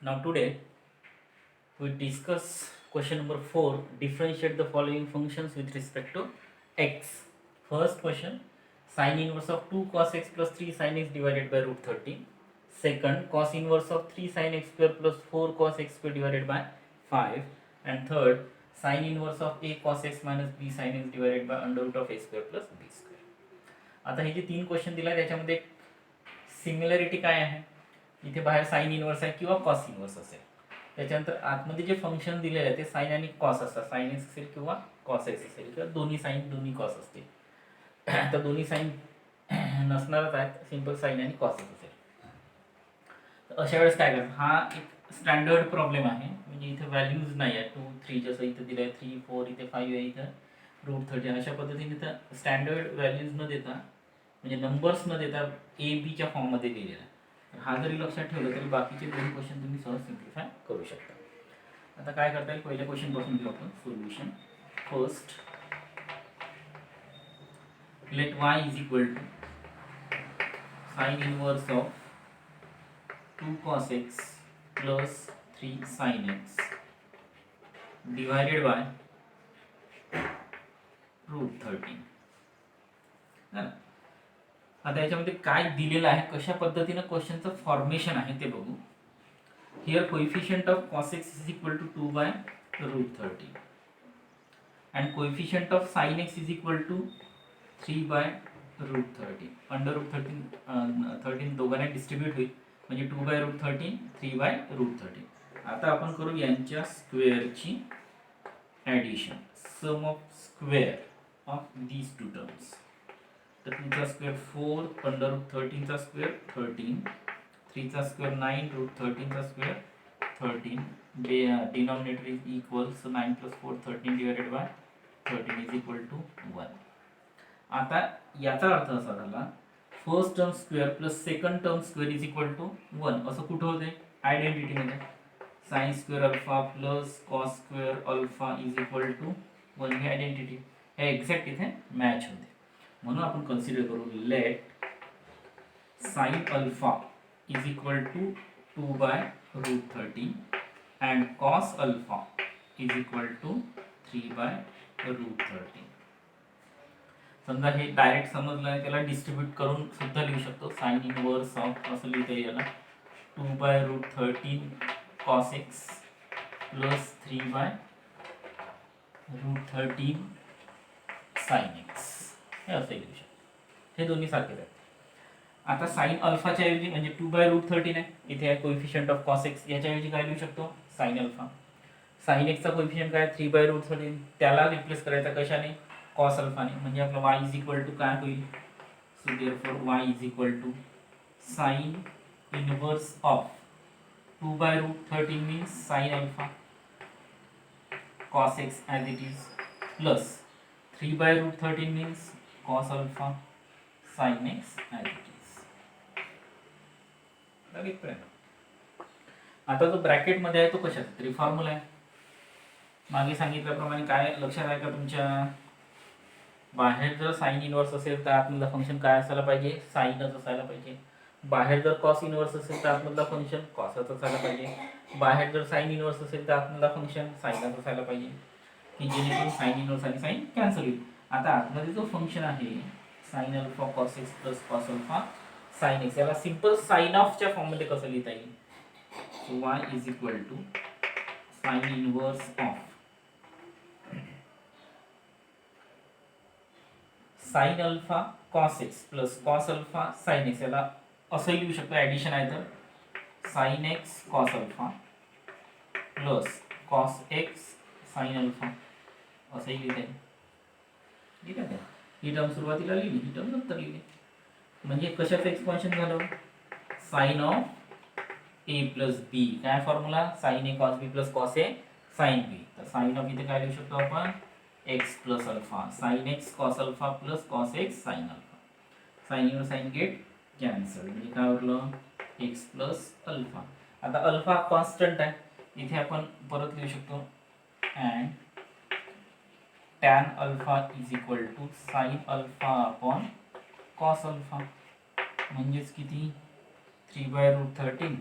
Now today we discuss question number 4. Differentiate the following functions with respect to x. First question, sin inverse of 2 cos x plus 3 sin x divided by root 30. Second, cos inverse of 3 sin x square plus 4 cos x square divided by 5. And third, sin inverse of a cos x minus b sin x divided by under root of a square plus b square. आता हे जे 3 question दिला त्याच्यामध्ये similarity काय आहे, इथे बाहेर sine inverse आहे किंवा कॉस इनवर्स असेल. त्याच्यानंतर आतमध्ये जे फंक्शन दिलेलं आहे ते साइन आणि कॉस असतात. साइन एक्स असेल किंवा कॉस एक्स असेल किंवा दोन्ही साइन दोन्ही कॉस असतील. तर दोन्ही साइन नसणारच आहेत, सिंपल साइन आणि कॉस असेल. तर अशा वेळेस काय करायचं, हा एक स्टँडर्ड प्रॉब्लेम आहे. म्हणजे इथे व्हॅल्यूज नाही आहे 2 3 जसं इथे दिलं आहे 3 4 इथे 5 आहे, इथं रूट 30. अशा पद्धतीने तर स्टँडर्ड व्हॅल्यूज न देता म्हणजे नंबर्स न देता ए बीच्या फॉर्ममध्ये दिलेला आहे. हा जरी लक्षात ठेवलं तरी बाकीचे दोन क्वेश्चन तुम्ही सहज सिम्प्लिफाय करू शकता. आता काय करता येईल, पहिल्या क्वेश्चन पासून घेऊ आपण solution. First, let y is equal to sine inverse of 2 cos x plus 3 sin x divided by root 13. आता याच्यामध्ये काय दिलेलं आहे, कशा पद्धतीनं क्वेश्चनचं फॉर्मेशन आहे ते बघू. Here coefficient of cos x is equal to 2 by root 30 and coefficient of sin x is equal to 3 by root 30. Under root 13 दोघांना डिस्ट्रीब्यूट होईल म्हणजे 2 बाय रूट 13 3 बाय रूट 30. आता आपण करू यांच्या स्क्वेअरची addition. Sum of square of these two terms. तर 2 चा स्क्वेअर 4 अंडर रूट 13 चा स्क्वेअर 13, 3 चा स्क्वेअर 9 रूट 13 चा square 13. Denominator is equal, so 9 plus 4 13 divided by 13 is equal to 1. आता याचा अर्थ असा झाला, first term square plus second term square is equal to 1. असं कुठं होते आयडेंटिटीमध्ये, sine square alpha plus cos square alpha is equal to 1. ही आयडेंटिटी हे एक्झॅक्ट इथे मॅच होते. म्हणून आपण कन्सिडर करू, let sine alpha is equal to 2 by root 30 and cos alpha is equal to 3 by root 30. समजा हे डायरेक्ट समजलं आहे त्याला डिस्ट्रीब्यूट करून सुद्धा लिहू शकतो. साइन इनवर्स ऑफ असं लिहिता येईल याला, 2 by root 13 cos x plus 3 by root 13 sine x, हे असं लिहू शकतो. हे दोन्ही सारखेच आहेत. आता साइन अल्फाच्या ऐवजी म्हणजे 2 बाय रूट 13 आहे, इथे आहे कोएफिशियंट ऑफ कॉस एक्स, याच्या ऐवजी काय लिहू शकतो साइन अल्फा. साइन एक्सचा कोएफिशियंट काय 3 बाय रूट 13, त्याला रिप्लेस करायचा कशाने, कॉस अल्फाने. म्हणजे आपलं y इज इक्वल टू काय होईल, so therefore y is equal to sine inverse of 2 by root 13 means sine alpha cos x as it is plus 3 by root 13 means cos alpha sin x as it is. आता जो bracket मध्ये आहे तो कशाचा तरी formula आहे. मागे सांगितल्याप्रमाणे काय लक्षात आहे का तुमच्या, बाहेर जर साइन इनवर्स असेल तर आतमधला फंक्शन काय असायला पाहिजे, साइनच असायला पाहिजे. बाहेर जर कॉस इनवर्स असेल तर आतमधला फंक्शन कॉसच असायला पाहिजे. बाहेर जर साइन इनवर्स असेल तर आतमधला फंक्शन साइनच असायला पाहिजे, की जेणेकरून साइन इनवर्स आणि साइन कॅन्सल होईल. आता आतमध्ये जो फंक्शन आहे sine alpha cos x plus cos alpha sine x, याला सिंपल साइन ऑफच्या फॉर्ममध्ये कसं लिहिता येईल, so y is equal to sine inverse of sine alpha cos x plus cos alpha sine x, याला असंही लिहू शकतो, ॲडिशन आहे तर sine x cos alpha plus cos x sine alpha असंही लिहिता येईल. ठीक आहे, ही टर्म सुरुवातीला लिहिली, ही टर्म नंतर लिहिली. म्हणजे कशाचं एक्सपान्शन झालं, sine of a plus b. काय formula, sine a cos b plus cos a sine b. तर साइन ऑफ इथे काय लिहू शकतो आपण, x plus alpha sine x cos alpha plus cos x sine alpha. Sine व sine get cancel, म्हणजे काय उरलं एक्स प्लस अल्फा. आता अल्फा कॉन्स्टंट आहे, इथे आपण परत लिहू शकतो and tan alpha is equal to sine alpha upon cos alpha, म्हणजेच किती 3 by root 13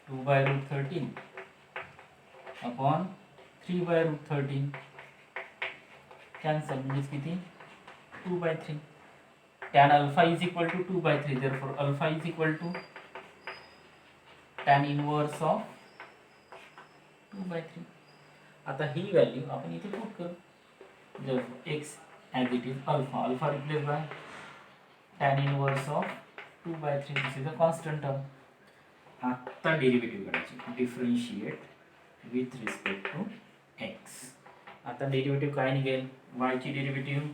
2 by root 13 upon 3 by root 13 cancel म्हणजेच किती 2 by 3 tan alpha is equal to 2 by 3 therefore alpha is equal to tan inverse of 2 by 3 आता ही value आपण इथे put करू जर x as it is alpha replaced by tan inverse of 2 by 3 this is a constant term आता derivative करायची differentiate with respect to x आता derivative काय निघेल y ची derivative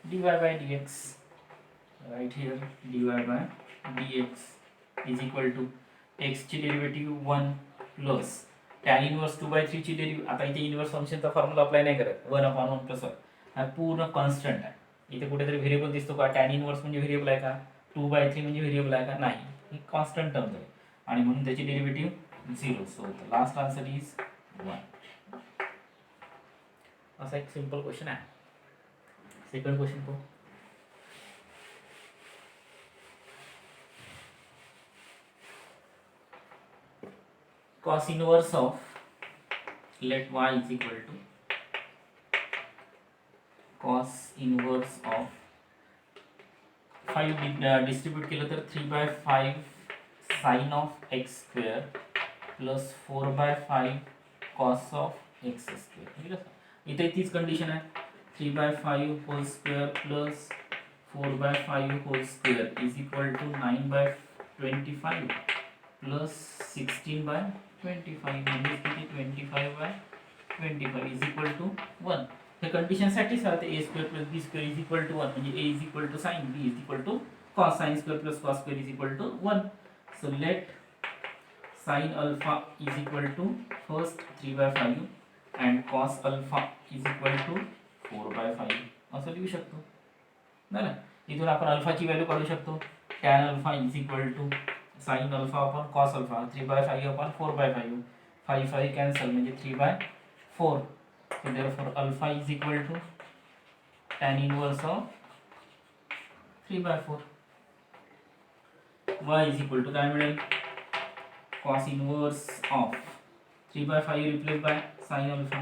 dy by dx right here dy by dx is equal to x ची derivative 1 plus tan inverse 2 by 3 ची derivative आता इथे इनवर्स फंक्शनचा फॉर्म्युला अप्लाय नाही करत 1/1 प्लस 1 हा पूर्ण कॉन्स्टंट आहे इथे कुठेतरी व्हेरिएबल दिसतो का tan इनवर्स म्हणजे व्हेरिएबल आहे का 2 by 3 म्हणजे व्हेरिएबल आहे का नाही ही कॉन्स्टंट टर्म आहे आणि म्हणून त्याची derivative 0 so the last answer is 1 असा एक सिंपल क्वेश्चन आहे सेकंड क्वेश्चन पाहू cos inverse of let y is equal to cos inverse of 5 distribute केलं तर 3 by 5 sin of x square plus 4 by 5 cos of x square ठीक आहे इथे तीच कंडिशन आहे 3 by 5 whole square plus 4 by 5 whole square is equal to 9 by 25 plus 16 by 25 म्हणजे किती 25 by 25 is equal to 1 हे कंडिशन सॅटिस्फाय होते a square plus b square is equal to 1 म्हणजे a is equal to sin b is equal to cos sin square plus cos square is equal to 1 so let sin alpha is equal to first 3 by 5 and cos alpha is equal to 4 by 5 असं लिहू शकतो ना इथून आपण अल्फाची value काढू शकतो tan alpha is equal to sin alpha upon cos alpha 3 by 5 upon 4 by 5 5 cancel म्हणजे 3 by 4 so therefore alpha is equal to tan inverse of 3 by 4 y is equal to काय मिळेल cos inverse of 3 by 5 replaced by sin alpha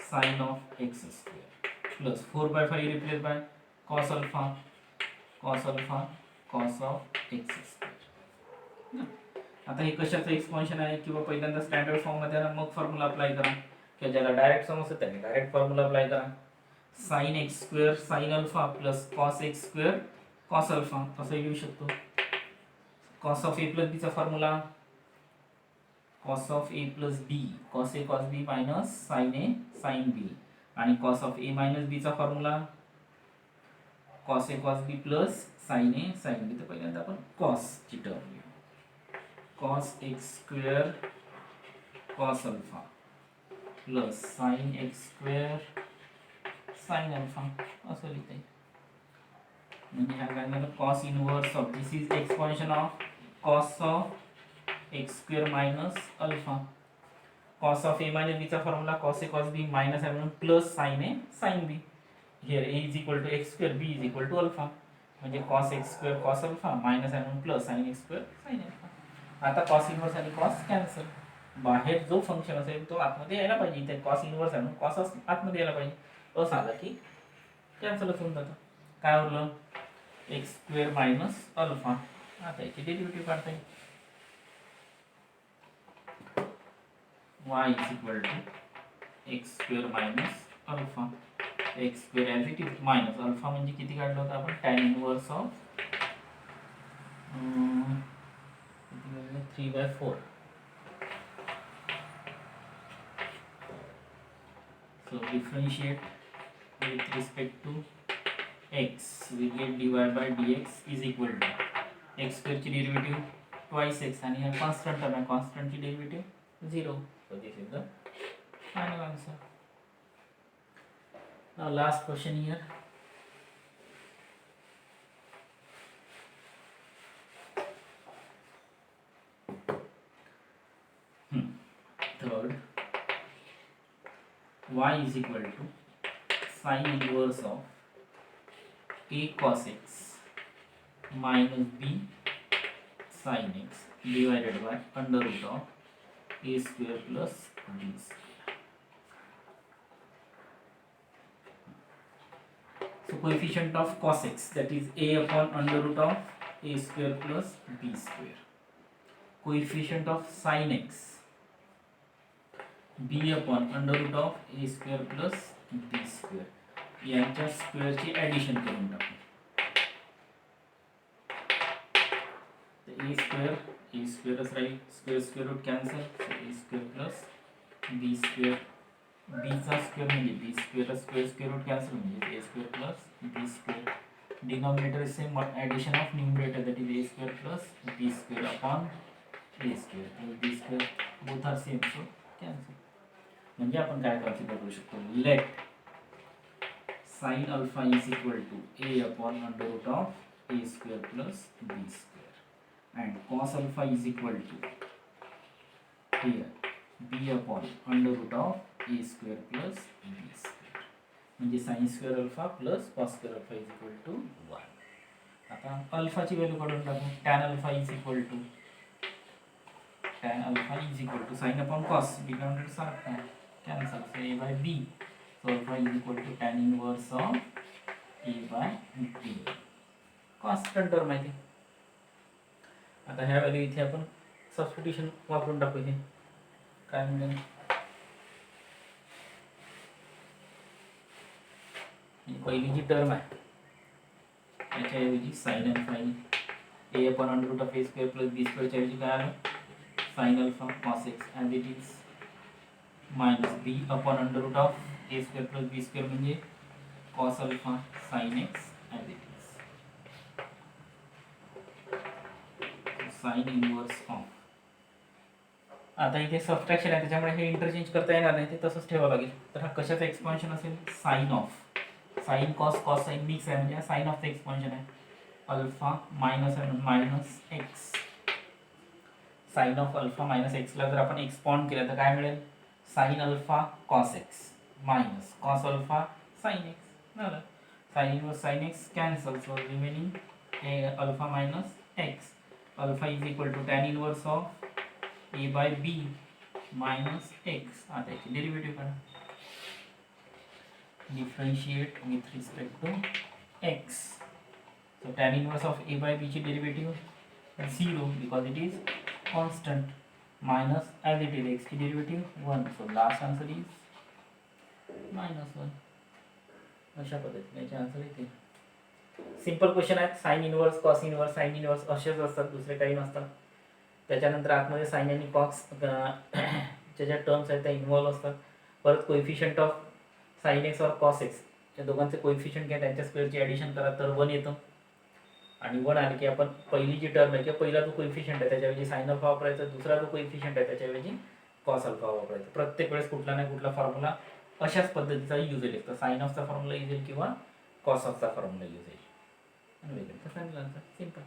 sin of x square plus 4 by 5 replaced by cos alpha cos of x square आता हे कशाचं expansion आहे किंवा पहिल्यांदा standard form मध्ये मग फॉर्म्युला अप्लाय करा किंवा ज्याला डायरेक्ट समजतं त्याने डायरेक्ट फॉर्म्युला अप्लाय करा sin x square sin alpha plus cos x square cos alpha असं लिहू शकतो cos of a plus b चा formula cos of a plus b cos a cos b minus sin a sin b आणि cos of a minus b चा formula cos a cos b plus sin a sin b तर पहिल्यांदा आपण cos ची term घेऊ cos x square cos alpha plus sin x square sin alpha असं लिहिता येईल म्हणजे ह्या काय झालं cos inverse of this is expansion of cos of x square minus alpha cos of a minus b चा formula cos a cos b minus आहे म्हणून plus sin a sin b here a is equal to x square b is equal to alpha म्हणजे cos x square cos alpha minus आहे म्हणून plus sin x square sin alpha आता cos inverse आणि cos cancel बाहेर जो function असेल तो आतमध्ये यायला पाहिजे इथे cos इनवर्स आहे म्हणून cos आतमध्ये यायला पाहिजे असं आलं की कॅन्सल होऊन जातं काय उरलं x स्क्वेअर मायनस अल्फा आता याची डेरिव्हेटिव्ह काढता येईल y is equal to x square minus alpha x square as it is minus alpha म्हणजे किती काढलं होतं आपण tan inverse of 3 by 4 so differentiate with respect to x we get dy by dx is equal to x square ची derivative twice x आणि हा constant term आहे constant ची derivative 0 so this is the final answer now last question here third y is equal to sin inverse of a cos x minus b sin x divided by under root of a square plus b square. So coefficient of cos x, that is a upon under root of a square plus b square. Coefficient of sin x, b upon under root of a square plus b square. यांच्या स्क्वेअरची addition करून टाकू. a स्क्वेअरच राहील, square root cancel, a square plus b square, b चा square म्हणजे b square, square root cancel म्हणजे a square plus b square. Denominator is same, addition of numerator, that is a square plus b square upon a square plus b square, both are same, so cancel. म्हणजे आपण काय consider करू शकतो, late sin alpha is equal to a upon under root of a square plus b square, and cos alpha is equal to here b upon under root of a square plus b square. म्हणजे sin square alpha plus cos square alpha is equal to 1. आता अल्फाची value काढून टाकू. tan alpha is equal to sin upon cos, denominator सारखा cancel, so a by b, so alpha is equal to tan inverse of a by b. Constant term आहे. आता ह्या value इथे आपण substitution वापरून टाकू. इथे काय मिळेल, पहिली जी टर्म आहे त्याच्याऐवजी sine alpha, A upon under root of A square plus B स्क्वेअरच्या ऐवजी काय आलं, sine alpha cos X as it is, minus B upon under root of A square plus B square म्हणजे cos alpha sine X as it is, sine inverse of. आता इथे subtraction आहे त्याच्यामुळे हे इंटरचेंज करता येणार नाही, ते तसंच ठेवावं लागेल. तर हा कशाचं एक्सपान्शन असेल, sine of, sine cos cos sine mix आहे म्हणजे साइन ऑफचं एक्सपान्शन आहे. अल्फा मायनस आहे म्हणून minus X, sine of alpha minus एक्सला जर आपण एक्सपॉन्ड केलं तर काय मिळेल, sine alpha cos X minus cos alpha sine X झालं. Sine inverse sine X cancel, so remaining alpha minus X. Alpha is equal to tan inverse of A by B minus X. आता याची derivative काढा, differentiate with respect to x. So tan inverse of a by b ची derivative 0 because it is constant, minus as it is x ची derivative 1, so last answer is -1. अशा पद्धतीने याचे answer येते. Simple question आहेत. Sine inverse cos inverse sine inverse असेच असतात, दुसरे काही नसतात. त्याच्यानंतर आतमध्ये साइन आणि कॉस ज्या टर्म्स आहेत त्या इन्व्हॉल्व असतात. परत कोएफिशियंट ऑफ साइन एक्स और कॉस एक्स या दोघांचे कोएफिशियंट घ्या, त्यांच्या स्क्वेअरची ॲडिशन करा तर 1 येतं. आणि 1 आले की आपण पहिली जी टर्म आहे किंवा पहिला जो कोएफिशियंट आहे त्याच्याऐवजी साइन अल्फा वापरायचा, दुसरा जो कोएफिशियंट आहे त्याच्याऐवजी कॉस अल्फा वापरायचा. प्रत्येक वेळेस कुठला ना कुठला फॉर्म्युला अशाच पद्धतीचा यूज होईल. तर साइन ऑफचा फॉर्म्युला यूज होईल किंवा कॉस ऑफचा फॉर्म्युला यूज होईल. आणि वेगळं सिंपल.